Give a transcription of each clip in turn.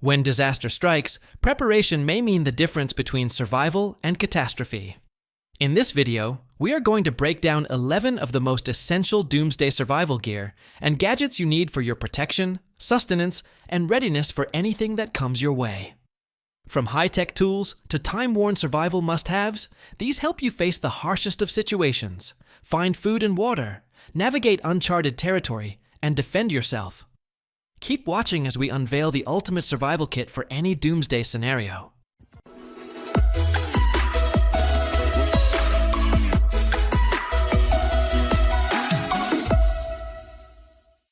When disaster strikes, preparation may mean the difference between survival and catastrophe. In this video, we are going to break down 11 of the most essential doomsday survival gear and gadgets you need for your protection, sustenance, and readiness for anything that comes your way. From high-tech tools to time-worn survival must-haves, these help you face the harshest of situations, find food and water, navigate uncharted territory, and defend yourself. Keep watching as we unveil the ultimate survival kit for any doomsday scenario.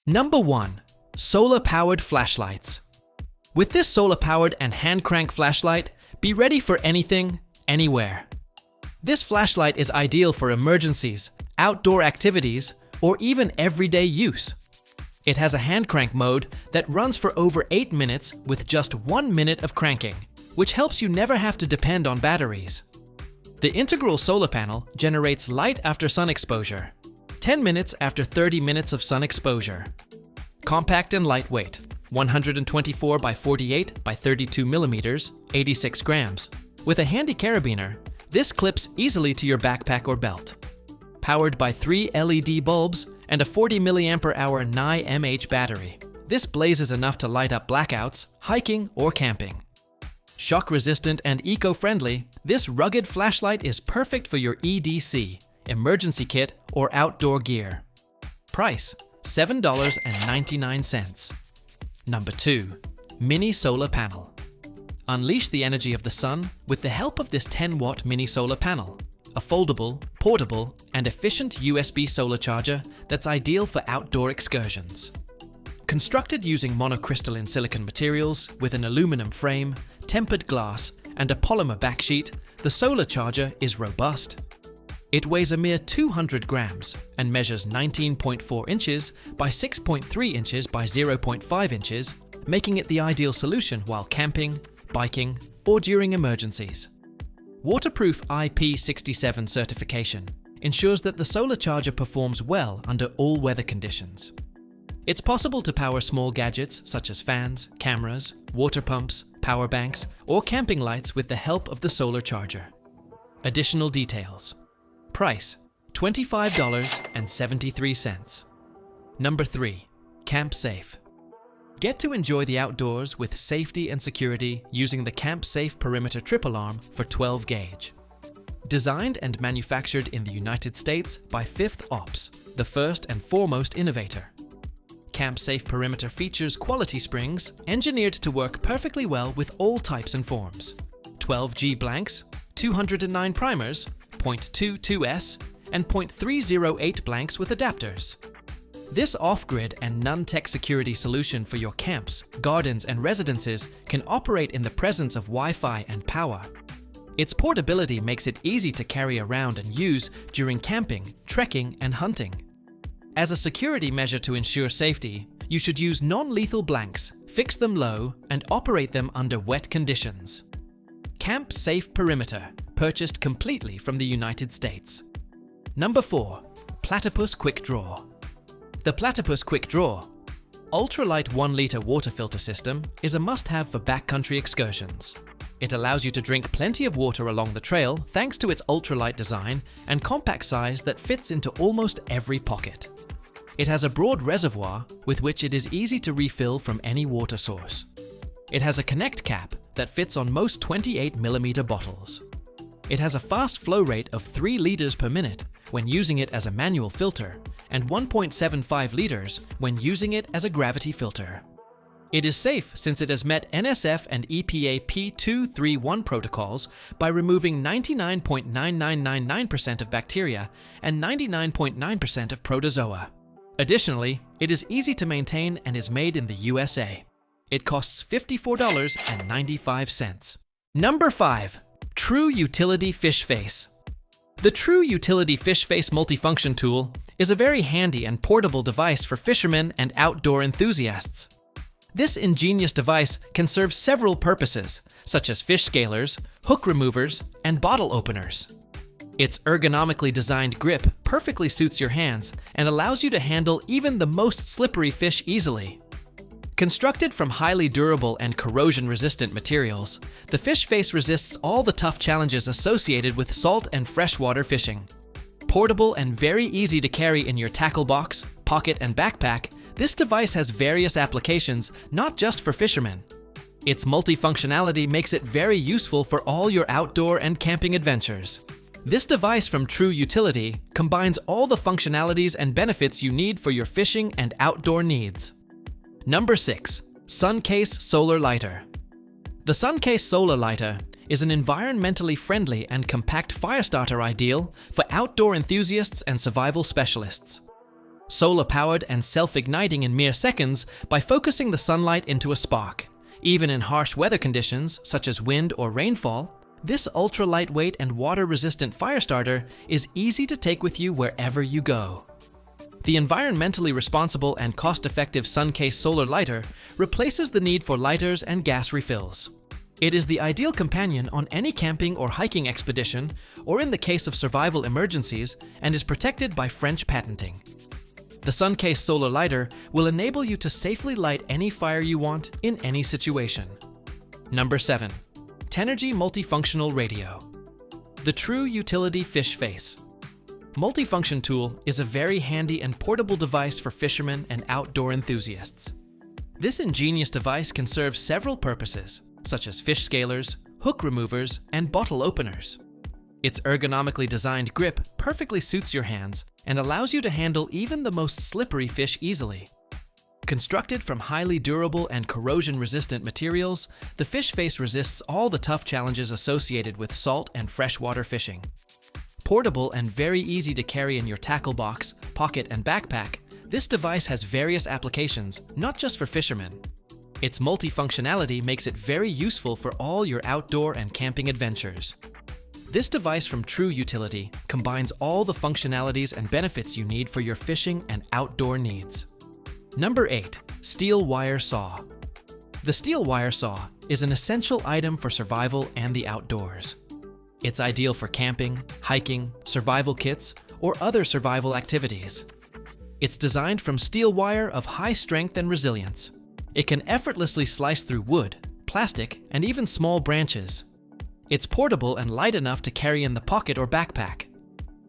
Number 1. Solar-powered flashlights. With this solar-powered and hand-crank flashlight, be ready for anything, anywhere. This flashlight is ideal for emergencies, outdoor activities, or even everyday use. It has a hand-crank mode that runs for over 8 minutes with just 1 minute of cranking, which helps you never have to depend on batteries. The integral solar panel generates light after sun exposure, 10 minutes after 30 minutes of sun exposure. Compact and lightweight, 124 by 48 by 32 millimeters, 86 grams. With a handy carabiner, this clips easily to your backpack or belt. Powered by 3 LED bulbs and a 40 mAh Ni-mH battery, this blazes enough to light up blackouts, hiking, or camping. Shock-resistant and eco-friendly, this rugged flashlight is perfect for your EDC, emergency kit, or outdoor gear. Price: $7.99. Number 2. Mini Solar Panel. Unleash the energy of the sun with the help of this 10-watt mini solar panel, a foldable, portable, and efficient USB solar charger that's ideal for outdoor excursions. Constructed using monocrystalline silicon materials with an aluminum frame, tempered glass, and a polymer backsheet, the solar charger is robust. It weighs a mere 200 grams and measures 19.4 inches by 6.3 inches by 0.5 inches, making it the ideal solution while camping, biking, or during emergencies. Waterproof IP67 certification ensures that the solar charger performs well under all weather conditions. It's possible to power small gadgets such as fans, cameras, water pumps, power banks, or camping lights with the help of the solar charger. Additional details. Price: $25.73. Number 3. Camp Safe. Get to enjoy the outdoors with safety and security using the Camp Safe Perimeter Trip Alarm for 12 gauge. Designed and manufactured in the United States by Fifth Ops, the first and foremost innovator. Camp Safe Perimeter features quality springs engineered to work perfectly well with all types and forms. 12G blanks, 209 primers, .22s, and .308 blanks with adapters. This off-grid and non-tech security solution for your camps, gardens, and residences can operate in the presence of Wi-Fi and power. Its portability makes it easy to carry around and use during camping, trekking, and hunting. As a security measure to ensure safety, you should use non-lethal blanks, fix them low, and operate them under wet conditions. Camp Safe Perimeter, purchased completely from the United States. Number 4. Platypus Quick Draw. The Platypus Quick Draw, ultralight 1-liter water filter system, is a must-have for backcountry excursions. It allows you to drink plenty of water along the trail thanks to its ultralight design and compact size that fits into almost every pocket. It has a broad reservoir with which it is easy to refill from any water source. It has a connect cap that fits on most 28mm bottles. It has a fast flow rate of 3 liters per minute when using it as a manual filter and 1.75 liters when using it as a gravity filter. It is safe since it has met NSF and EPA P231 protocols by removing 99.9999% of bacteria and 99.9% of protozoa. Additionally, it is easy to maintain and is made in the USA. It costs $54.95. Number 5. True Utility Fish Face. The True Utility Fish Face multifunction tool is a very handy and portable device for fishermen and outdoor enthusiasts. This ingenious device can serve several purposes, such as fish scalers, hook removers, and bottle openers. Its ergonomically designed grip perfectly suits your hands and allows you to handle even the most slippery fish easily. Constructed from highly durable and corrosion-resistant materials, the fish face resists all the tough challenges associated with salt and freshwater fishing. Portable and very easy to carry in your tackle box, pocket, and backpack, this device has various applications, not just for fishermen. Its multifunctionality makes it very useful for all your outdoor and camping adventures. This device from True Utility combines all the functionalities and benefits you need for your fishing and outdoor needs. Number 6. Suncase Solar Lighter. The Suncase Solar Lighter is an environmentally friendly and compact firestarter ideal for outdoor enthusiasts and survival specialists. Solar-powered and self-igniting in mere seconds by focusing the sunlight into a spark. Even in harsh weather conditions, such as wind or rainfall, this ultra-lightweight and water-resistant firestarter is easy to take with you wherever you go. The environmentally responsible and cost-effective Suncase Solar Lighter replaces the need for lighters and gas refills. It is the ideal companion on any camping or hiking expedition, or in the case of survival emergencies, and is protected by French patenting. The Suncase Solar Lighter will enable you to safely light any fire you want in any situation. Number 7. Tenergy Multifunctional Radio. The True Utility Fish Face. Multifunction Tool is a very handy and portable device for fishermen and outdoor enthusiasts. This ingenious device can serve several purposes, such as fish scalers, hook removers, and bottle openers. Its ergonomically designed grip perfectly suits your hands and allows you to handle even the most slippery fish easily. Constructed from highly durable and corrosion-resistant materials, the fish face resists all the tough challenges associated with salt and freshwater fishing. Portable and very easy to carry in your tackle box, pocket, and backpack, this device has various applications, not just for fishermen. Its multifunctionality makes it very useful for all your outdoor and camping adventures. This device from True Utility combines all the functionalities and benefits you need for your fishing and outdoor needs. Number 8. Steel Wire Saw. The steel wire saw is an essential item for survival and the outdoors. It's ideal for camping, hiking, survival kits, or other survival activities. It's designed from steel wire of high strength and resilience. It can effortlessly slice through wood, plastic, and even small branches. It's portable and light enough to carry in the pocket or backpack.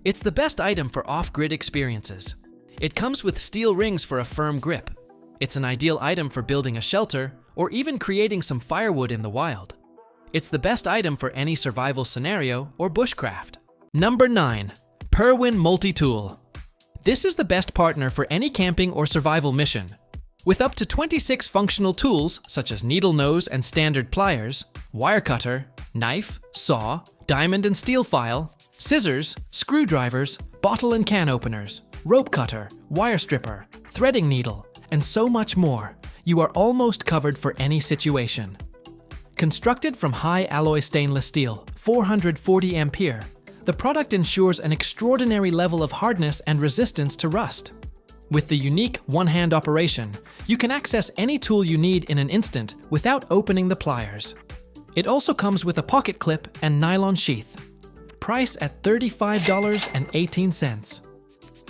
It's the best item for off-grid experiences. It comes with steel rings for a firm grip. It's an ideal item for building a shelter or even creating some firewood in the wild. It's the best item for any survival scenario or bushcraft. Number 9. Perwin Multi-Tool. This is the best partner for any camping or survival mission. With up to 26 functional tools, such as needle nose and standard pliers, wire cutter, knife, saw, diamond and steel file, scissors, screwdrivers, bottle and can openers, rope cutter, wire stripper, threading needle, and so much more, you are almost covered for any situation. Constructed from high alloy stainless steel, 440 ampere, the product ensures an extraordinary level of hardness and resistance to rust. With the unique one-hand operation, you can access any tool you need in an instant without opening the pliers. It also comes with a pocket clip and nylon sheath. Price at $35.18.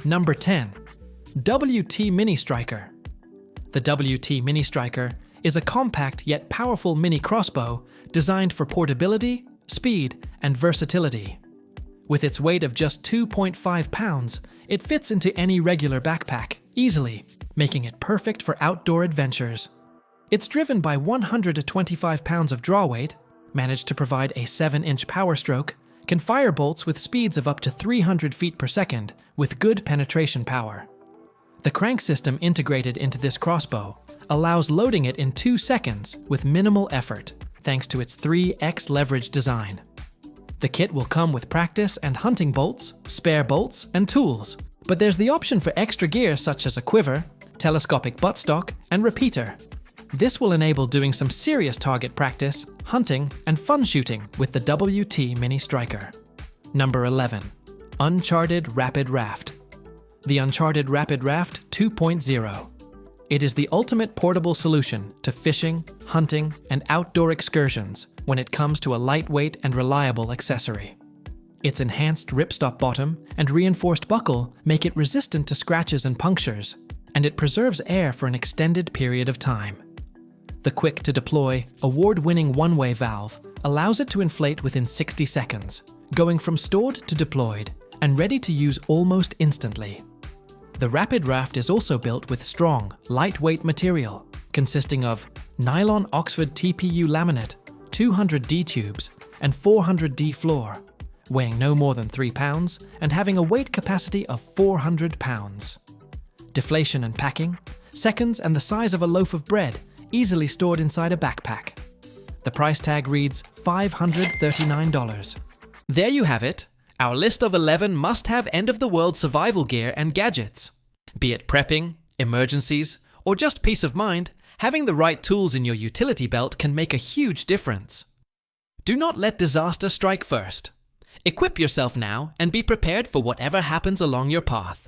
Number 10. WT Mini Striker. The WT Mini Striker is a compact yet powerful mini crossbow designed for portability, speed, and versatility. With its weight of just 2.5 pounds, it fits into any regular backpack easily, making it perfect for outdoor adventures. It's driven by 125 pounds of draw weight, managed to provide a 7-inch power stroke, can fire bolts with speeds of up to 300 feet per second with good penetration power. The crank system integrated into this crossbow allows loading it in 2 seconds with minimal effort, thanks to its 3x leverage design. The kit will come with practice and hunting bolts, spare bolts, and tools, but there's the option for extra gear such as a quiver, telescopic buttstock, and repeater. This will enable doing some serious target practice, hunting, and fun shooting with the WT Mini Striker. Number 11. Uncharted Rapid Raft. The Uncharted Rapid Raft 2.0. It is the ultimate portable solution to fishing, hunting, and outdoor excursions when it comes to a lightweight and reliable accessory. Its enhanced ripstop bottom and reinforced buckle make it resistant to scratches and punctures, and it preserves air for an extended period of time. The quick-to-deploy, award-winning one-way valve allows it to inflate within 60 seconds, going from stored to deployed, and ready to use almost instantly. The Rapid Raft is also built with strong, lightweight material, consisting of nylon Oxford TPU laminate, 200D tubes, and 400D floor, weighing no more than 3 pounds and having a weight capacity of 400 pounds. Deflation and packing, seconds and the size of a loaf of bread, easily stored inside a backpack. The price tag reads $539. There you have it, our list of 11 must-have end-of-the-world survival gear and gadgets. Be it prepping, emergencies, or just peace of mind, having the right tools in your utility belt can make a huge difference. Do not let disaster strike first. Equip yourself now and be prepared for whatever happens along your path.